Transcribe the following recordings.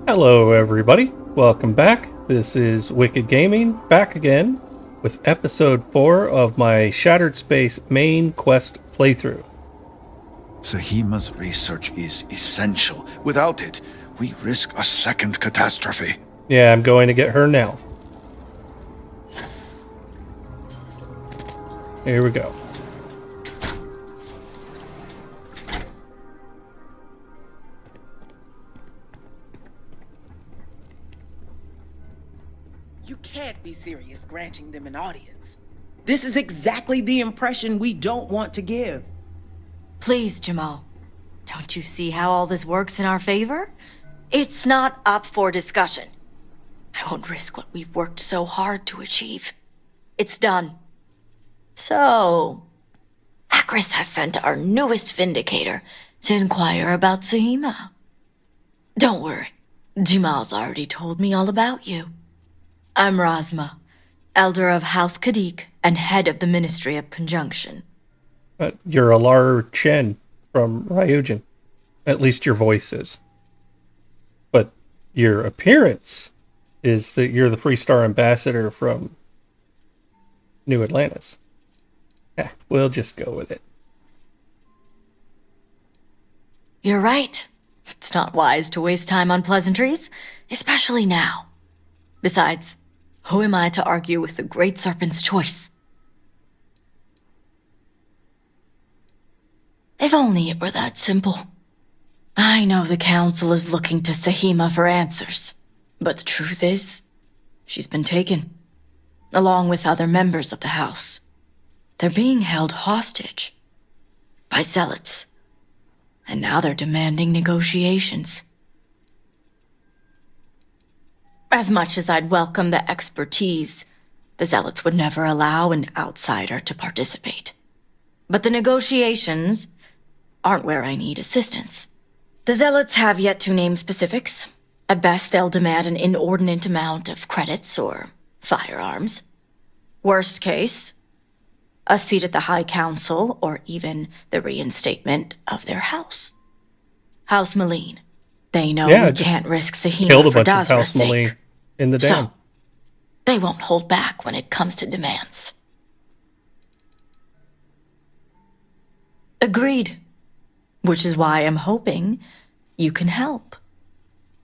Hello, everybody. Welcome back. This is Wicked Gaming, back again with episode 4 of my Shattered Space main quest playthrough. Sahima's research is essential. Without it, we risk a second catastrophe. Yeah, I'm going to get her now. Here we go. You can't be serious granting them an audience. This is exactly the impression we don't want to give. Please, Jamal. Don't you see how all this works in our favor? It's not up for discussion. I won't risk what we've worked so hard to achieve. It's done. So, Akris has sent our newest Vindicator to inquire about Sahima. Don't worry, Jamal's already told me all about you. I'm Razma, Elder of House Kadik and head of the Ministry of Conjunction. You're Alar Chen from Ryujin. At least your voice is. But your appearance is that you're the Freestar Ambassador from New Atlantis. We'll just go with it. You're right. It's not wise to waste time on pleasantries, especially now. Besides, who am I to argue with the Great Serpent's choice? If only it were that simple. I know the Council is looking to Sahima for answers, but the truth is, she's been taken, along with other members of the House. They're being held hostage by zealots, and now they're demanding negotiations. As much as I'd welcome the expertise, the zealots would never allow an outsider to participate. But the negotiations aren't where I need assistance. The zealots have yet to name specifics. At best, they'll demand an inordinate amount of credits or firearms. Worst case, a seat at the High Council or even the reinstatement of their house. House Maline. They know we can't risk Sahima killed a for bunch of House Dazra's Maline sake. in the dam. So, they won't hold back when it comes to demands. Agreed. Which is why I'm hoping you can help.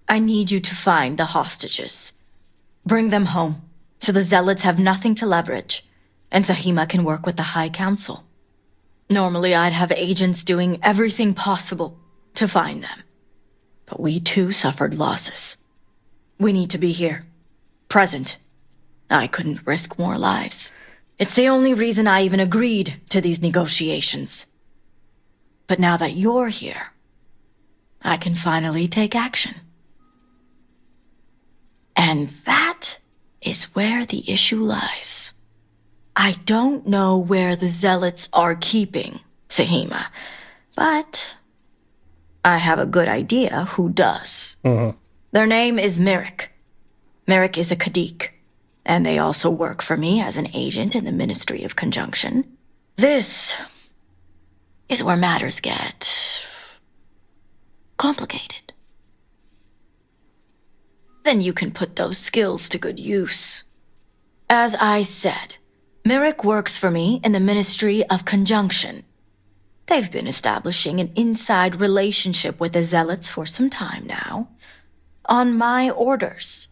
I need you to find the hostages. Bring them home, so the zealots have nothing to leverage, and Sahima can work with the High Council. Normally I'd have agents doing everything possible to find them. But we too suffered losses. We need to be here. Present. I couldn't risk more lives. It's the only reason I even agreed to these negotiations. But now that you're here, I can finally take action. And that is where the issue lies. I don't know where the zealots are keeping Sahima, but I have a good idea who does. Their name is Merrick. Merrick is a Kadik, and they also work for me as an agent in the Ministry of Conjunction. This is where matters get complicated. Then you can put those skills to good use. As I said, Merrick works for me in the Ministry of Conjunction. They've been establishing an inside relationship with the zealots for some time now, on my orders.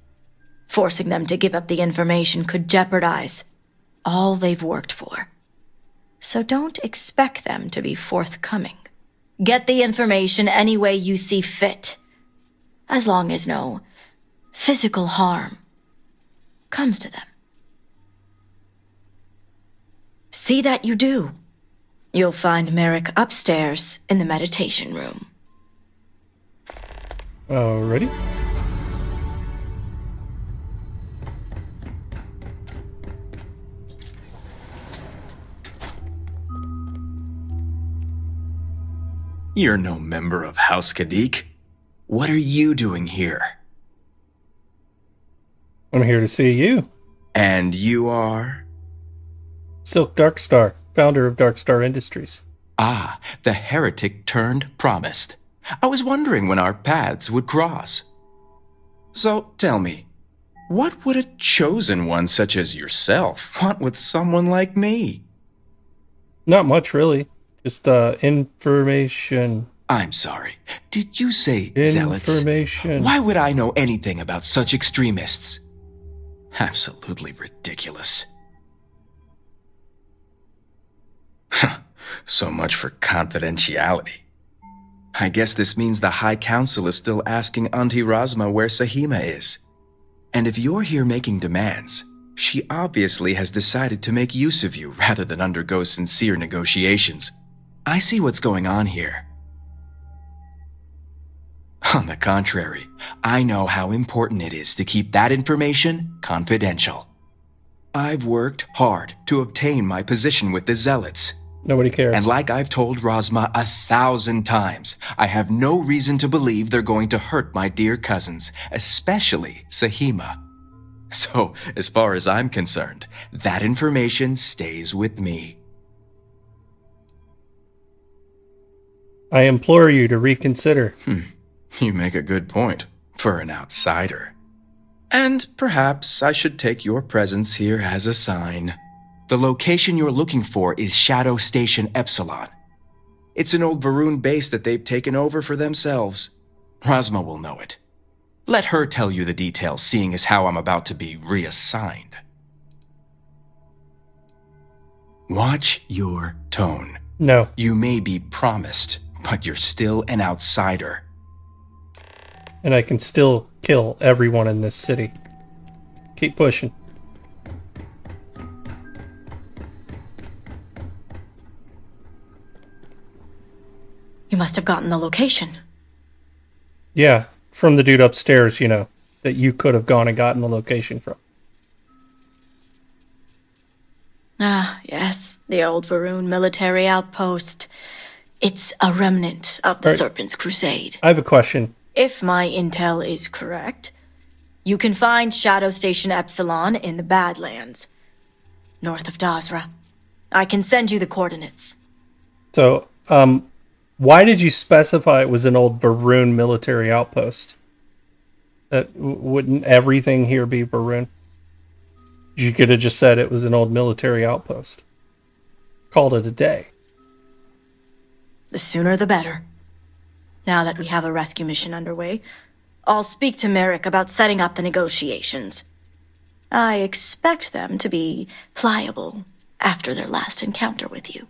Forcing them to give up the information could jeopardize all they've worked for. So don't expect them to be forthcoming. Get the information any way you see fit, as long as no physical harm comes to them. See that you do. You'll find Merrick upstairs in the meditation room. Alrighty. You're no member of House Kadik. What are you doing here? I'm here to see you. And you are? Silk DarkStar, founder of DarkStar Industries. Ah, the heretic turned promised. I was wondering when our paths would cross. So tell me, what would a chosen one such as yourself want with someone like me? Not much, really. Just information. I'm sorry. Did you say zealots? Information. Why would I know anything about such extremists? Absolutely ridiculous. So much for confidentiality. I guess this means the High Council is still asking Auntie Razma where Sahima is. And if you're here making demands, she obviously has decided to make use of you rather than undergo sincere negotiations. I see what's going on here. On the contrary, I know how important it is to keep that information confidential. I've worked hard to obtain my position with the Zealots. Nobody cares. And like I've told Razma 1,000 times, I have no reason to believe they're going to hurt my dear cousins, especially Sahima. So, as far as I'm concerned, that information stays with me. I implore you to reconsider. You make a good point, for an outsider. And perhaps I should take your presence here as a sign. The location you're looking for is Shadow Station Epsilon. It's an old Varun base that they've taken over for themselves. Razma will know it. Let her tell you the details, seeing as how I'm about to be reassigned. Watch your tone. No. You may be promised, but you're still an outsider. And I can still kill everyone in this city. Keep pushing. You must have gotten the location. Yeah, from the dude upstairs, that you could have gone and gotten the location from. Ah, yes, the old Varun military outpost. It's a remnant of the Right. Serpent's Crusade. I have a question. If my intel is correct, you can find Shadow Station Epsilon in the Badlands, north of Dazra. I can send you the coordinates. So, why did you specify it was an old Varun military outpost? Wouldn't everything here be Varun? You could have just said it was an old military outpost. Called it a day. The sooner the better. Now that we have a rescue mission underway, I'll speak to Merrick about setting up the negotiations. I expect them to be pliable after their last encounter with you.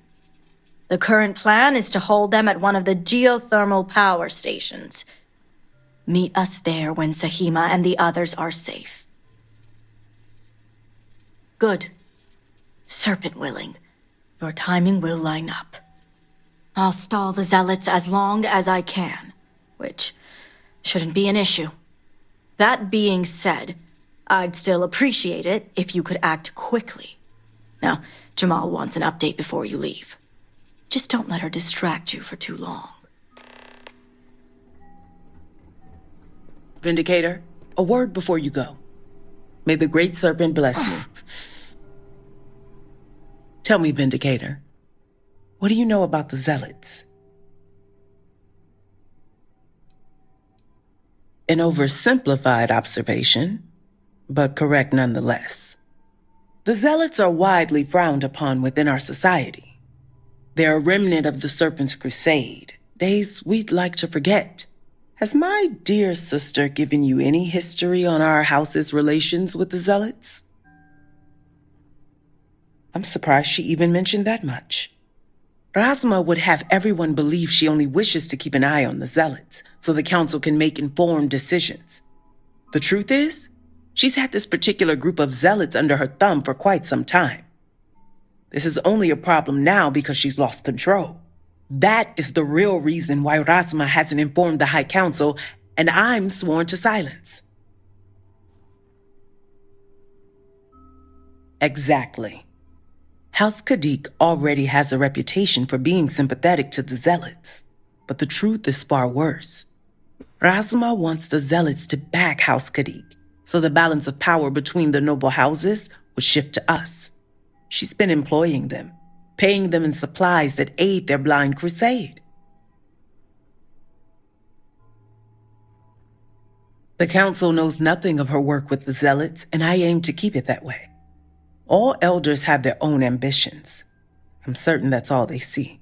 The current plan is to hold them at one of the geothermal power stations. Meet us there when Sahima and the others are safe. Good. Serpent willing, your timing will line up. I'll stall the Zealots as long as I can, which shouldn't be an issue. That being said, I'd still appreciate it if you could act quickly. Now, Jamal wants an update before you leave. Just don't let her distract you for too long. Vindicator, a word before you go. May the Great Serpent bless you. Tell me, Vindicator, what do you know about the Zealots? An oversimplified observation, but correct nonetheless. The Zealots are widely frowned upon within our society. They're a remnant of the Serpent's Crusade, days we'd like to forget. Has my dear sister given you any history on our house's relations with the Zealots? I'm surprised she even mentioned that much. Razma would have everyone believe she only wishes to keep an eye on the Zealots, so the Council can make informed decisions. The truth is, she's had this particular group of Zealots under her thumb for quite some time. This is only a problem now because she's lost control. That is the real reason why Razma hasn't informed the High Council, and I'm sworn to silence. Exactly. House Kadik already has a reputation for being sympathetic to the Zealots, but the truth is far worse. Razma wants the Zealots to back House Kadik, so the balance of power between the noble houses would shift to us. She's been employing them, paying them in supplies that aid their blind crusade. The Council knows nothing of her work with the Zealots, and I aim to keep it that way. All elders have their own ambitions. I'm certain that's all they see.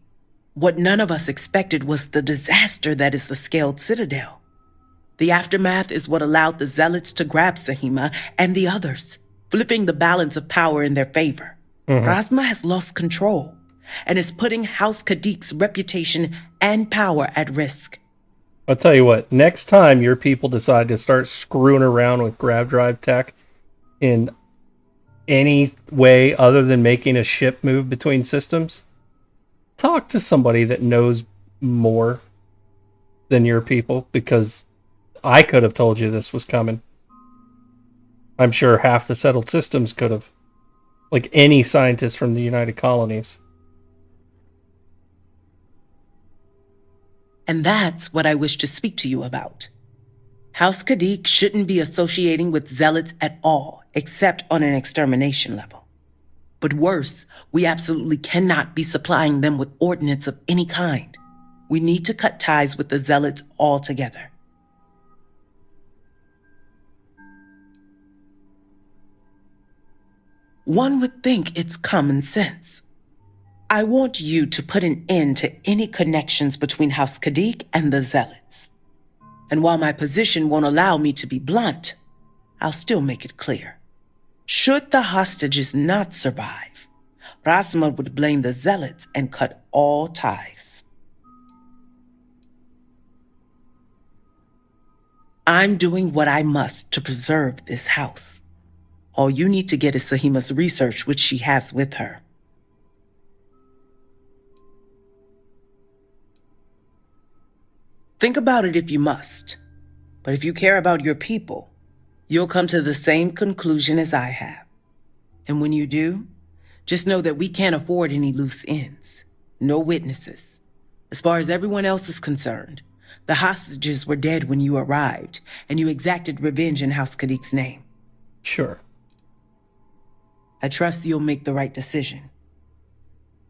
What none of us expected was the disaster that is the Scaled Citadel. The aftermath is what allowed the Zealots to grab Sahima and the others, flipping the balance of power in their favor. Rasma has lost control and is putting House Kadik's reputation and power at risk. I'll tell you what, next time your people decide to start screwing around with grab drive tech in any way other than making a ship move between systems, talk to somebody that knows more than your people, because I could have told you this was coming. I'm sure half the settled systems could have. Like any scientist from the United Colonies. And that's what I wish to speak to you about. House Kadik shouldn't be associating with Zealots at all, except on an extermination level. But worse, we absolutely cannot be supplying them with ordnance of any kind. We need to cut ties with the Zealots altogether. One would think it's common sense. I want you to put an end to any connections between House Kadik and the Zealots. And while my position won't allow me to be blunt, I'll still make it clear. Should the hostages not survive, Rasma would blame the Zealots and cut all ties. I'm doing what I must to preserve this house. All you need to get is Sahima's research, which she has with her. Think about it if you must. But if you care about your people, you'll come to the same conclusion as I have. And when you do, just know that we can't afford any loose ends. No witnesses. As far as everyone else is concerned, the hostages were dead when you arrived, and you exacted revenge in House Kadik's name. Sure. I trust you'll make the right decision.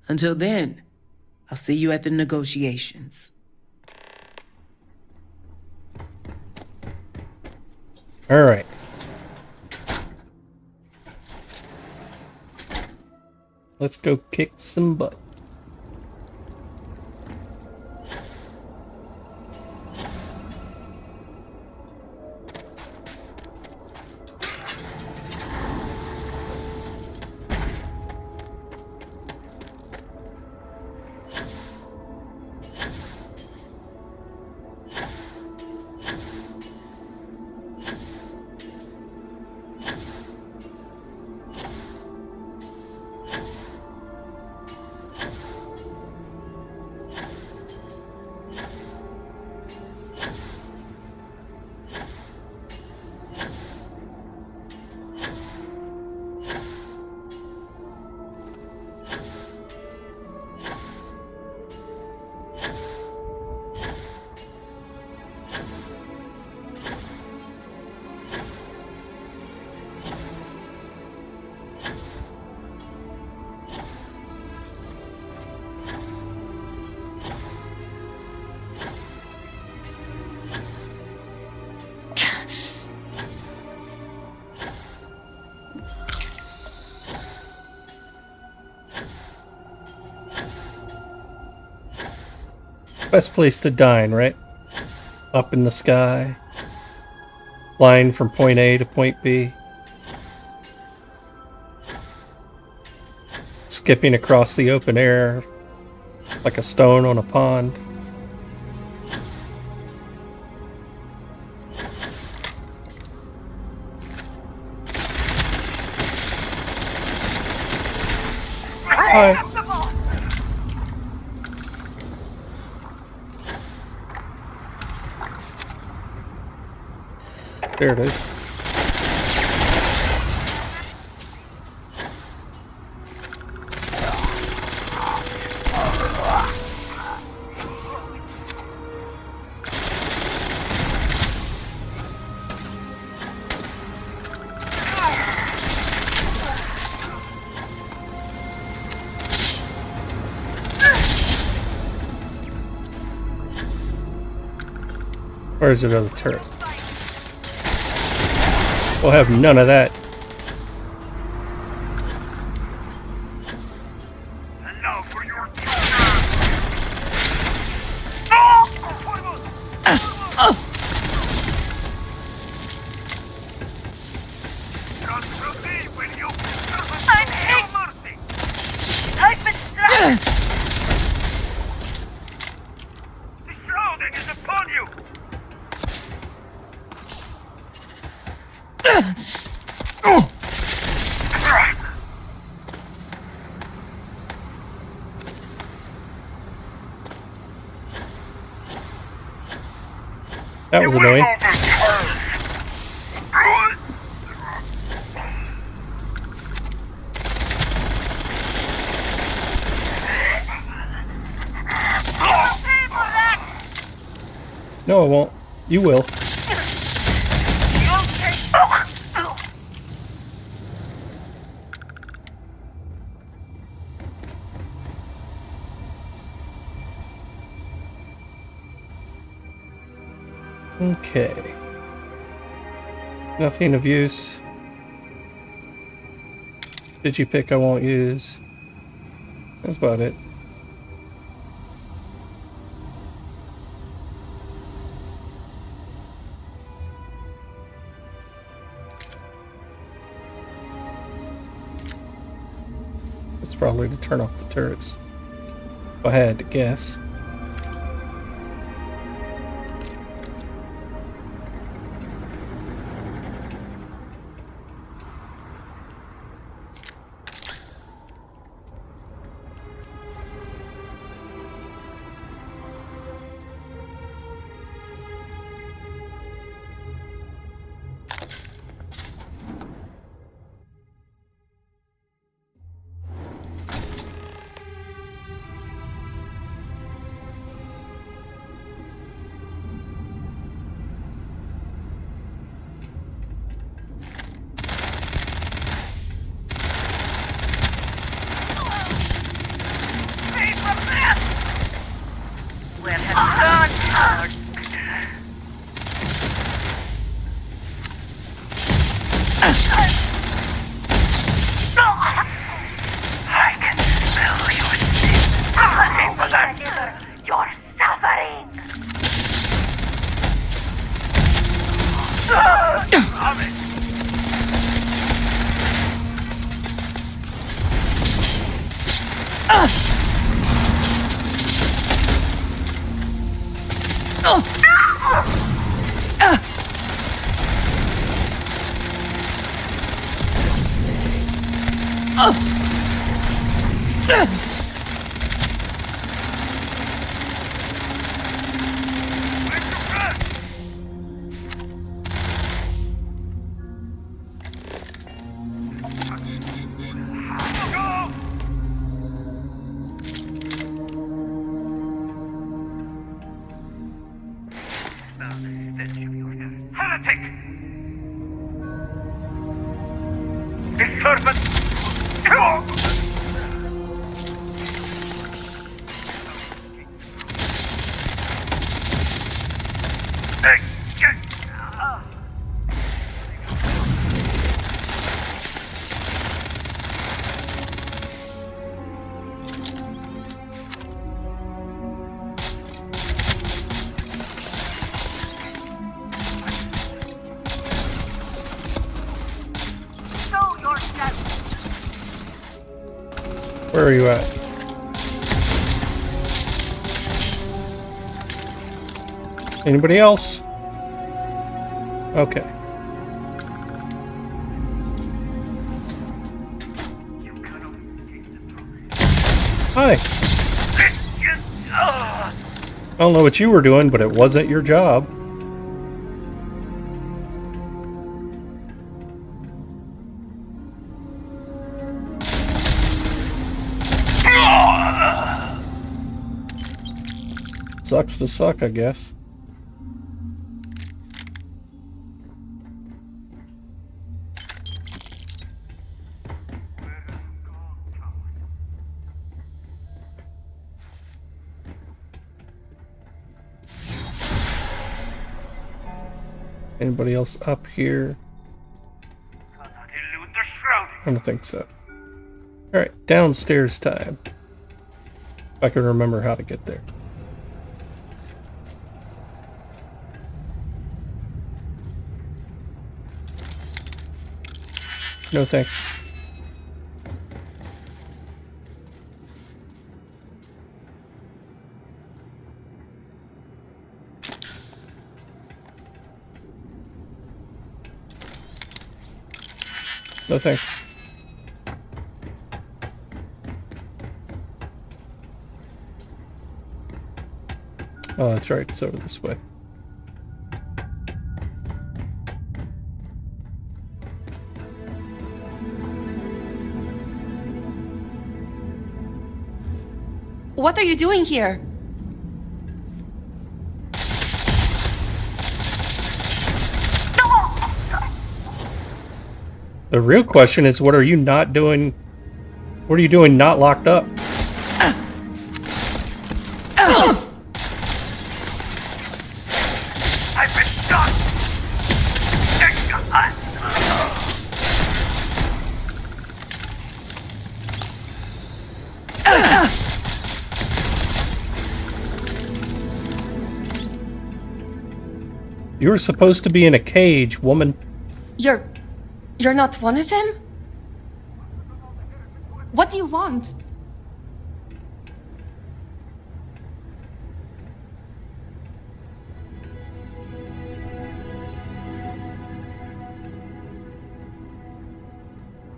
Until then, I'll see you at the negotiations. All right. Let's go kick some butt. Best place to dine, right? Up in the sky. Flying from point A to point B. Skipping across the open air like a stone on a pond. Hi. There it is. Where's another turret? We'll have none of that. And now for your Just proceed with you. I'm hit. Mercy. I've been struck. The shrouding is upon you. That was annoying. No, I won't. You will. Okay. Nothing of use. Did you pick I won't use? That's about it. It's probably to turn off the turrets. If I had to guess. Where have you gone? I can smell your sin. You're suffering. Heretic! This serpent! Where are you at? Anybody else? Okay. Hi. I don't know what you were doing, but it wasn't your job. Sucks to suck, I guess. Anybody else up here? I don't think so. Alright, downstairs time. If I can remember how to get there. No thanks. No thanks. Oh, that's right. It's over this way. What are you doing here? The real question is, what are you not doing? What are you doing not locked up? I've been stuck! You were supposed to be in a cage, woman. You're not one of them? What do you want?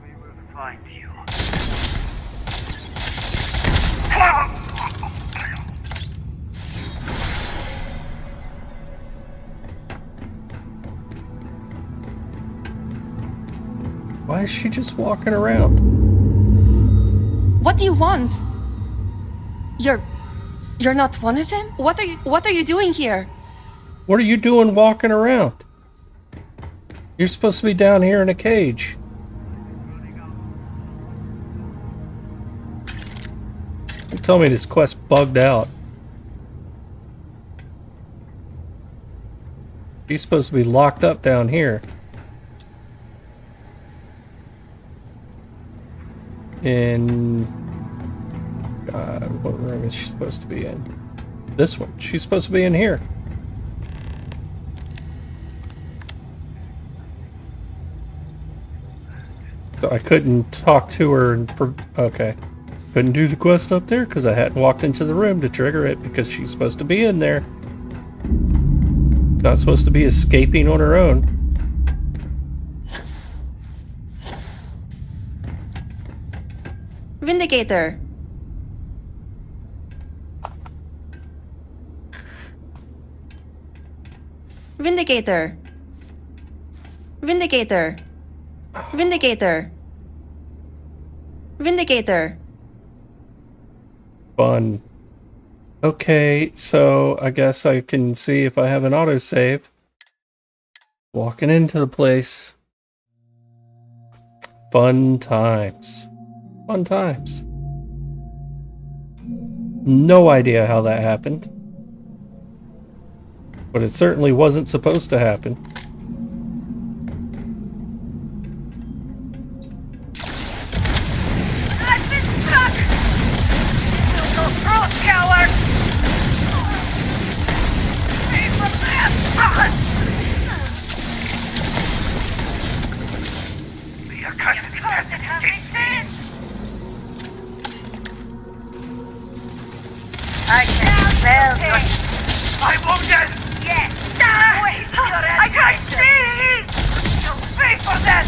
We will find you. Why is she just walking around? What do you want? You're not one of them? What are you doing here? What are you doing walking around? You're supposed to be down here in a cage. Don't tell me this quest bugged out. She's supposed to be locked up down here. In what room is she supposed to be in? This one. She's supposed to be in here. So I couldn't talk to her and okay. Couldn't do the quest up there because I hadn't walked into the room to trigger it because she's supposed to be in there. Not supposed to be escaping on her own. Vindicator. Vindicator. Vindicator. Vindicator. Vindicator. Fun. Okay, so I guess I can see if I have an autosave. Walking into the place. Fun times. Fun times. No idea how that happened. But it certainly wasn't supposed to happen. I've been stuck! You'll go through, coward! Stay from that! We are cursed to having seen! I can smell your... I'm wounded! Yes! Wait! I can't see! You'll pay for that!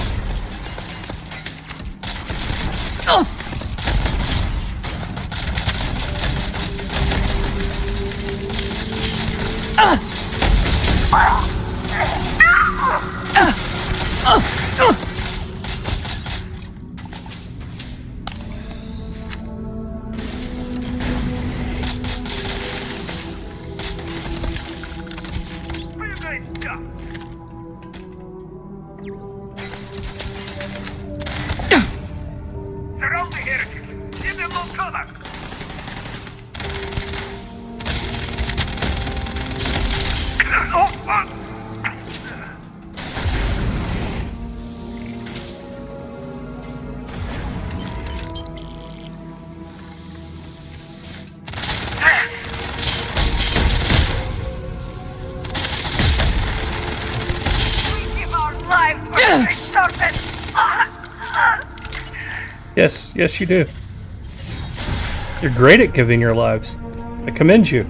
Surround the heretics! Give them more cover! Yes, yes, you do. You're great at giving your lives. I commend you.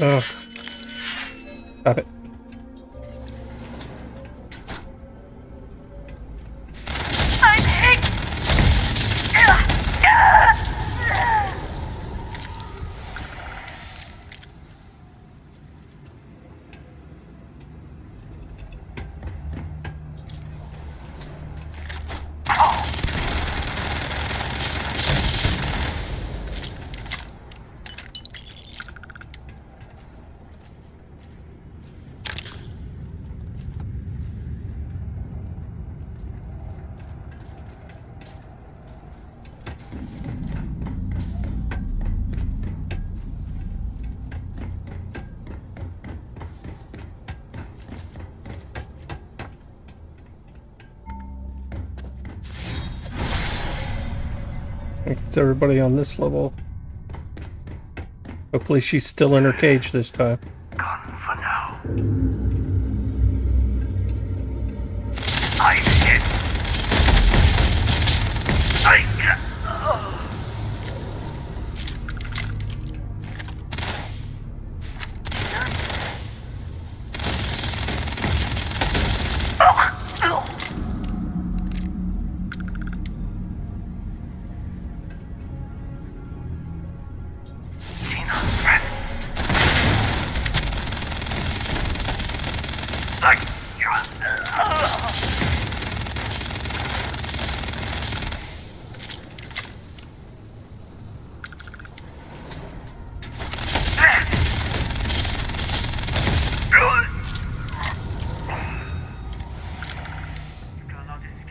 Oh. Stop it. I'm hit! It's everybody on this level. Hopefully she's still in her cage this time. Gone for now. I'm hit!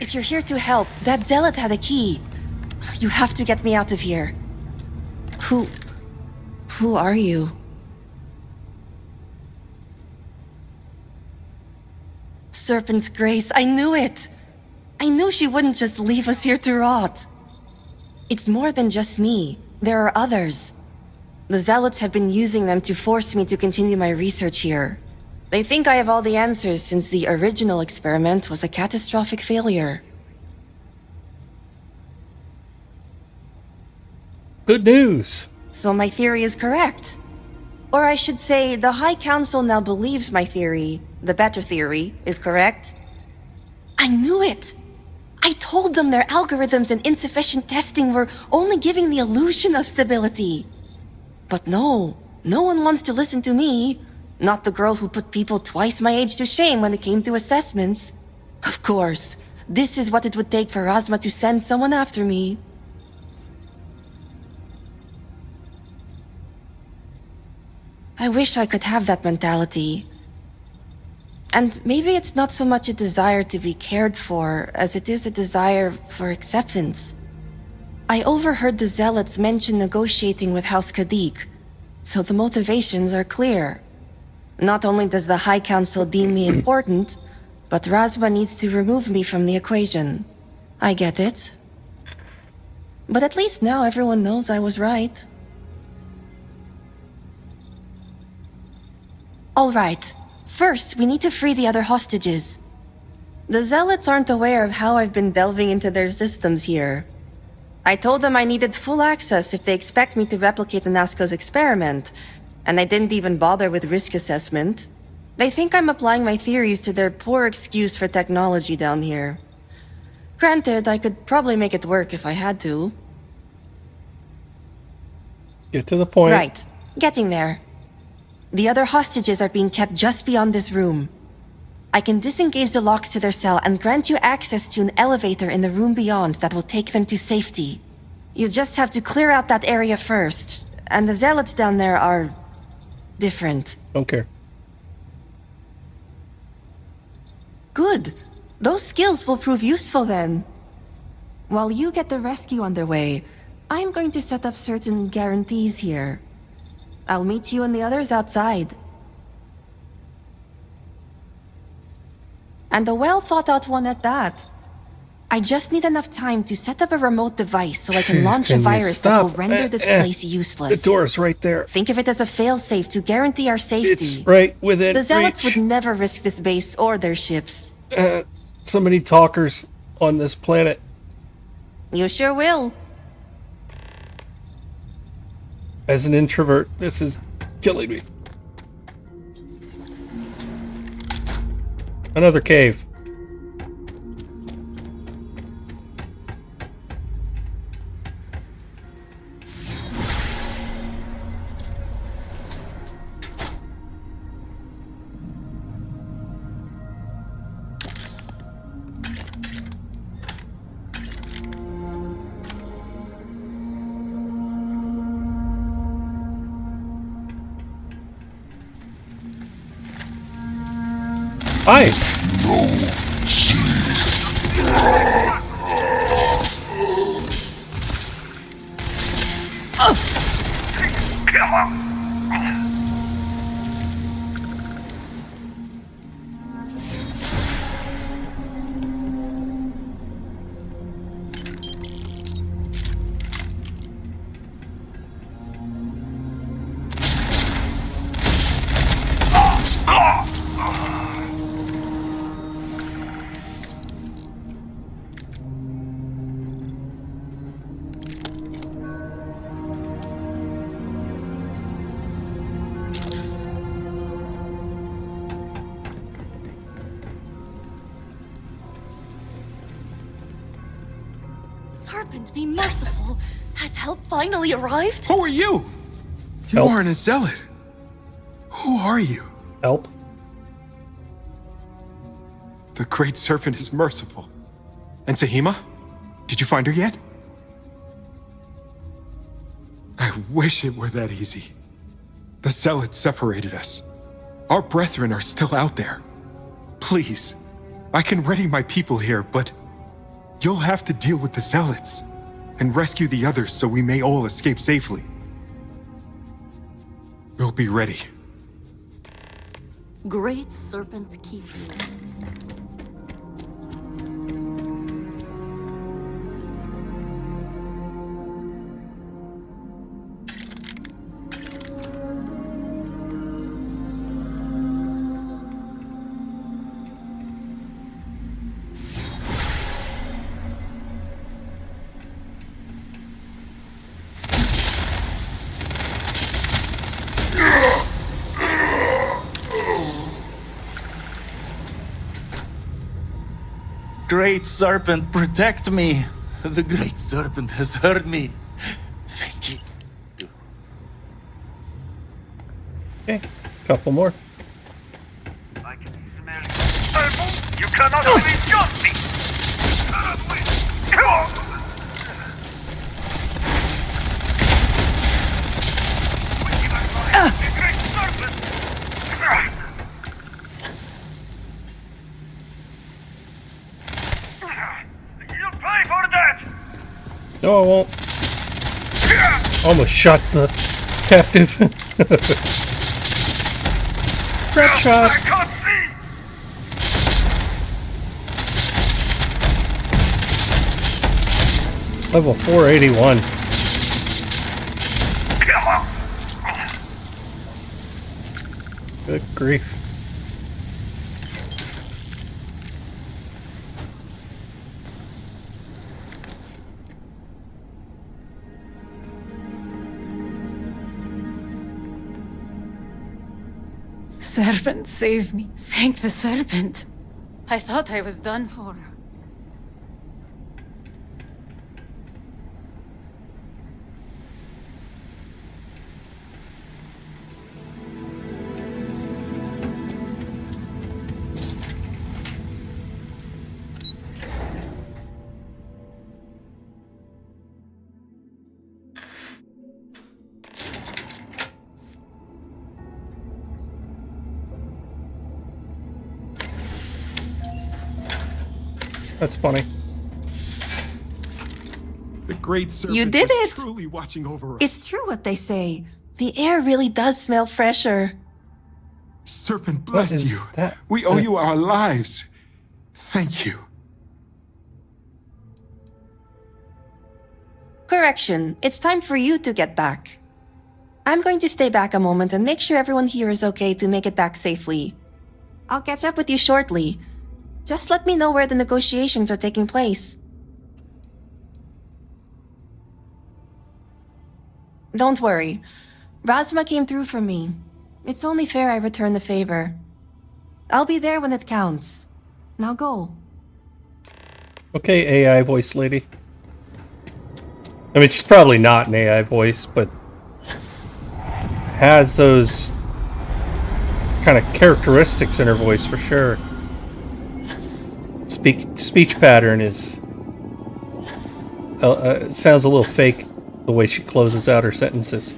If you're here to help, that zealot had a key. You have to get me out of here. Who are you? Serpent's Grace, I knew it! I knew she wouldn't just leave us here to rot. It's more than just me. There are others. The zealots have been using them to force me to continue my research here. They think I have all the answers since the original experiment was a catastrophic failure. Good news! So my theory is correct. Or I should say, the High Council now believes my theory, the better theory, is correct. I knew it! I told them their algorithms and insufficient testing were only giving the illusion of stability. But no one wants to listen to me. Not the girl who put people twice my age to shame when it came to assessments. Of course, this is what it would take for Razma to send someone after me. I wish I could have that mentality. And maybe it's not so much a desire to be cared for as it is a desire for acceptance. I overheard the zealots mention negotiating with House Kadik, so the motivations are clear. Not only does the High Council deem me important, but Razma needs to remove me from the equation. I get it. But at least now everyone knows I was right. All right. First, we need to free the other hostages. The zealots aren't aware of how I've been delving into their systems here. I told them I needed full access if they expect me to replicate Anasco's experiment, and I didn't even bother with risk assessment. They think I'm applying my theories to their poor excuse for technology down here. Granted, I could probably make it work if I had to. Get to the point. Right. Getting there. The other hostages are being kept just beyond this room. I can disengage the locks to their cell and grant you access to an elevator in the room beyond that will take them to safety. You just have to clear out that area first, and the zealots down there are different. Don't care. Good. Those skills will prove useful then. While you get the rescue underway, I'm going to set up certain guarantees here. I'll meet you and the others outside. And a well-thought-out one at that. I just need enough time to set up a remote device so I can launch a Can you virus that will stop? render this place useless. The door's right there. Think of it as a failsafe to guarantee our safety. It's right within The Zealots reach. would never risk this base or their ships. So many talkers on this planet. You sure will. As an introvert, this is killing me. Another cave. Hi. Serpent, be merciful. Has help finally arrived? Who are you? You Help. aren't a zealot. Who are you? Help. The Great Serpent is merciful. And Tahima? Did you find her yet? I wish it were that easy. The Zealots separated us. Our brethren are still out there. Please, I can ready my people here, but you'll have to deal with the Zealots and rescue the others so we may all escape safely. We'll be ready. Great Serpent keep you. Great Serpent, protect me. The Great Serpent has heard me. Thank you. Okay, couple more. I can smell you. You cannot release justice! Come on! The Great Serpent! You'll pay for that! No, I won't. Almost shot the captive. Red shot. I can't see! Level 481. Good grief. Serpent, save me. Thank the serpent. I thought I was done for. That's funny. The great serpent You did was it! truly watching over us. It's true what they say. The air really does smell fresher. Serpent What bless is you. that? We owe you our lives. Thank you. Correction, it's time for you to get back. I'm going to stay back a moment and make sure everyone here is okay to make it back safely. I'll catch up with you shortly. Just let me know where the negotiations are taking place. Don't worry. Razma came through for me. It's only fair I return the favor. I'll be there when it counts. Now go. Okay, AI voice lady. I mean, she's probably not an AI voice, but has those kind of characteristics in her voice for sure. Speech pattern is sounds a little fake the way she closes out her sentences.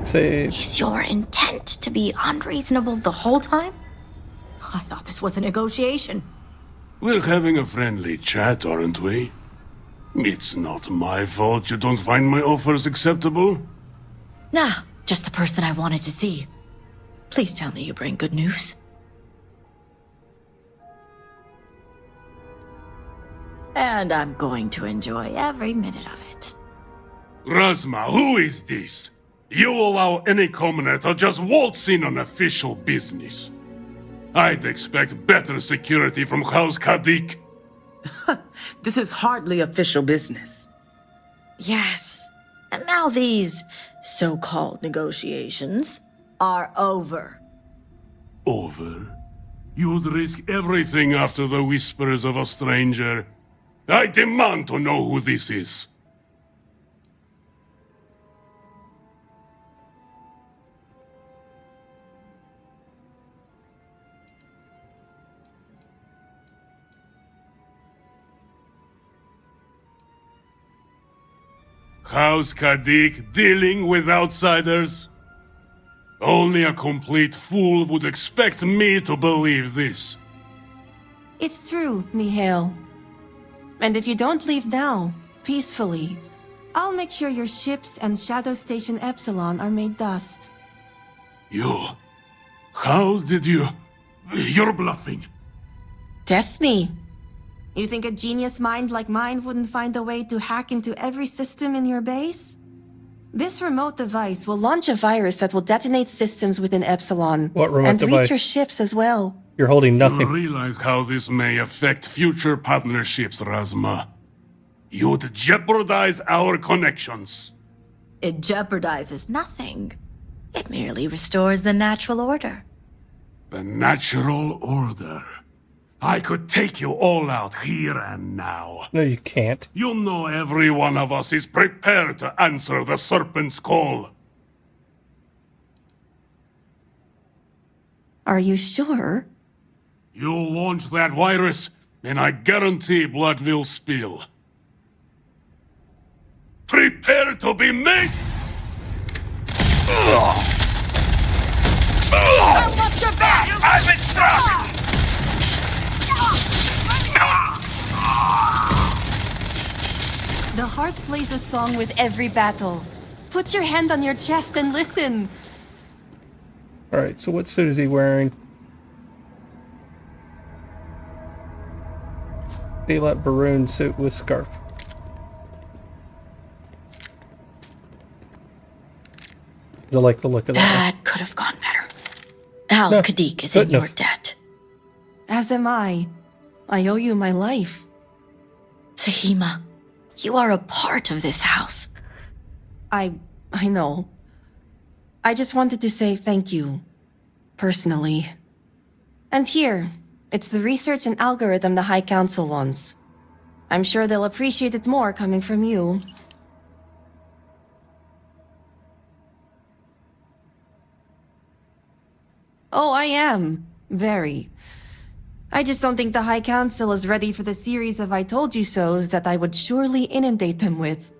Save. Is your intent to be unreasonable the whole time? I thought this was a negotiation. We're having a friendly chat, aren't we? It's not my fault you don't find my offers acceptable. Nah, just the person I wanted to see. Please tell me you bring good news. And I'm going to enjoy every minute of it. Razma, who is this? You allow any commoner to just waltz in on official business. I'd expect better security from House Kadik. This is hardly official business. Yes. And now these so-called negotiations are over. Over? You'd risk everything after the whispers of a stranger. I demand to know who this is. House Kadik dealing with outsiders? Only a complete fool would expect me to believe this. It's true, Mihail. And if you don't leave now, peacefully, I'll make sure your ships and Shadow Station Epsilon are made dust. You... How did you... You're bluffing. Test me. You think a genius mind like mine wouldn't find a way to hack into every system in your base? This remote device will launch a virus that will detonate systems within Epsilon. What remote and device? reach your ships as well. You're holding You nothing. realize how this may affect future partnerships, Razma. You'd jeopardize our connections. It jeopardizes nothing. It merely restores the natural order. The natural order. I could take you all out here and now. No, you can't. You know every one of us is prepared to answer the Serpent's call. Are you sure? You launch that virus, and I guarantee blood will spill. Prepare to be made! I'll watch your back! I've been struck! The heart plays a song with every battle. Put your hand on your chest and listen. Alright, so what suit is he wearing? Daylight Baroon suit with scarf. I like the look of that. That could have gone better. House No, Kadik is good in your enough. debt. As am I. I owe you my life. Tahima, you are a part of this house. I know. I just wanted to say thank you. Personally. And here, it's the research and algorithm the High Council wants. I'm sure they'll appreciate it more coming from you. Oh, I am. Very. I just don't think the High Council is ready for the series of I told you so's that I would surely inundate them with.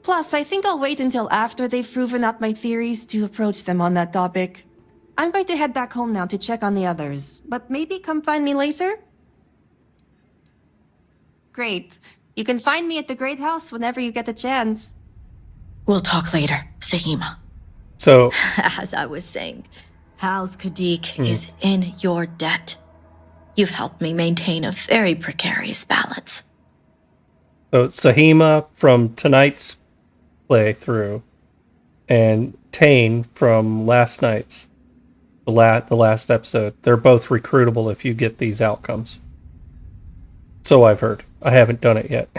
Plus, I think I'll wait until after they've proven out my theories to approach them on that topic. I'm going to head back home now to check on the others, but maybe come find me later? Great. You can find me at the Great House whenever you get the chance. We'll talk later, Sahima. So, As I was saying, House Kadik is in your debt. You've helped me maintain a very precarious balance. so Sahima from tonight's playthrough and Tane from last night's, the last episode, they're both recruitable if you get these outcomes. So I've heard. I haven't done it yet.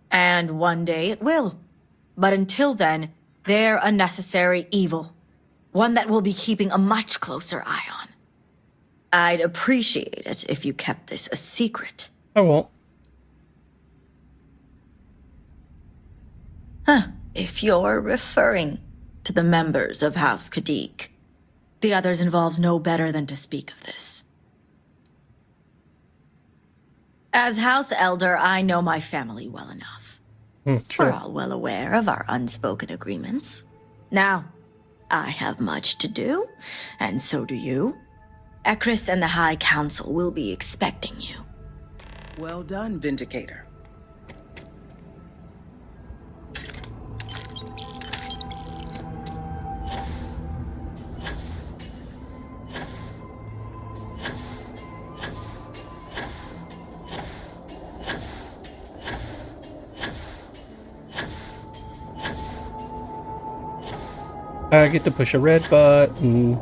And one day it will. But until then, they're a necessary evil. One that we'll be keeping a much closer eye on. I'd appreciate it if you kept this a secret. I won't. If you're referring to the members of House Kadik, the others involved know better than to speak of this. As House Elder, I know my family well enough. Sure. We're all well aware of our unspoken agreements. Now, I have much to do, and so do you. Ekris and the High Council will be expecting you. Well done, Vindicator. I get to push a red button.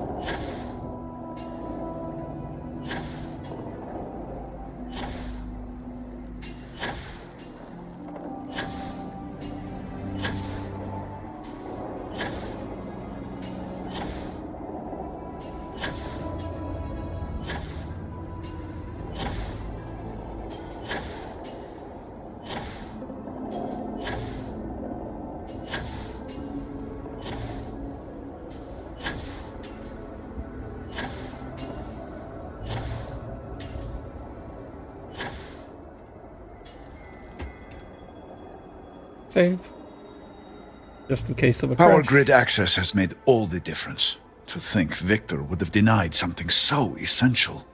Save. Just in case of a Power crash. grid access has made all the difference. To think Victor would have denied something so essential.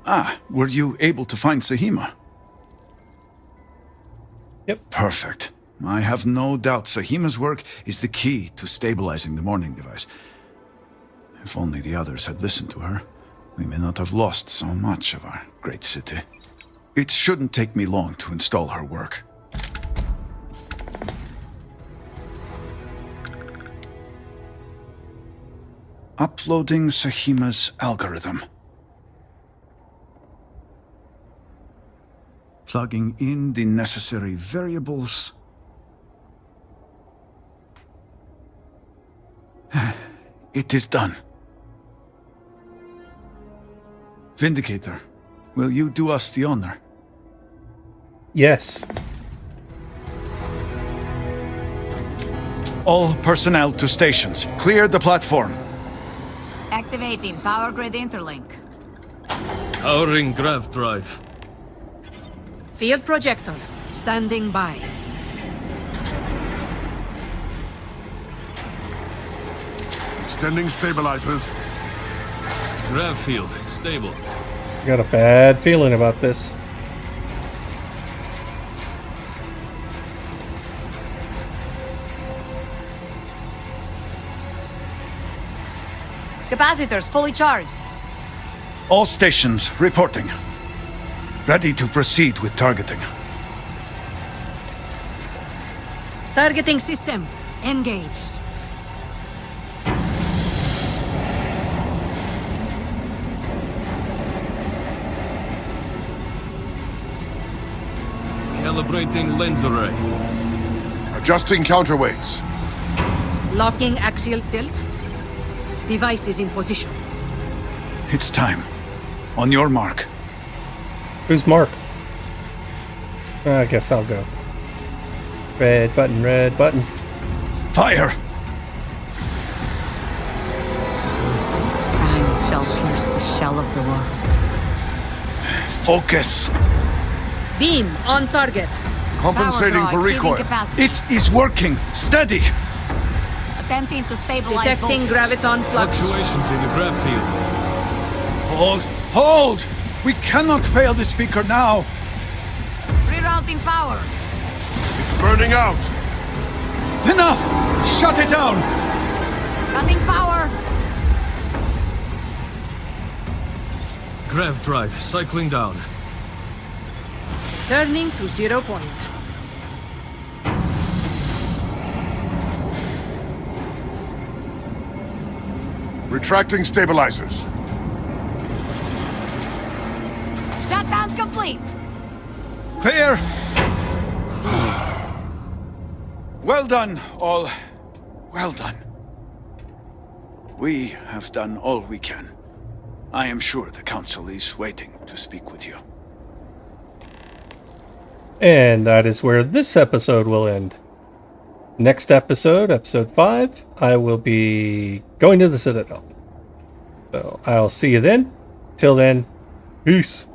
Ah, were you able to find Sahima? Yep. Perfect. I have no doubt Sahima's work is the key to stabilizing the morning device. If only the others had listened to her, we may not have lost so much of our great city. It shouldn't take me long to install her work. Uploading Sahima's algorithm. Plugging in the necessary variables. It is done. Vindicator, will you do us the honor? Yes. All personnel to stations. Clear the platform. Activating power grid interlink. Powering grav drive. Field projector, standing by. Extending stabilizers. Grav field, stable. I got a bad feeling about this. Capacitors fully charged. All stations reporting. Ready to proceed with targeting. Targeting system, engaged. Calibrating lens array. Adjusting counterweights. Locking axial tilt. Device is in position. It's time. On your mark. Who's Mark? I guess I'll go. Red button, red button. Fire! His fangs shall pierce the shell of the world. Focus! Beam on target. Compensating for recoil. It is working! Steady! Attempting to stabilize. Detecting voltage. graviton flux. Fluctuations in the grav field. Hold! Hold! We cannot fail the speaker now! Rerouting power. It's burning out. Enough! Shut it down! Cutting power. Grav drive cycling down. Turning to 0 point. Retracting stabilizers. Shutdown complete. Clear! Well done, all. Well done. We have done all we can. I am sure the Council is waiting to speak with you. And that is where this episode will end. Next episode, episode 5, I will be going to the Citadel. So I'll see you then. Till then, peace.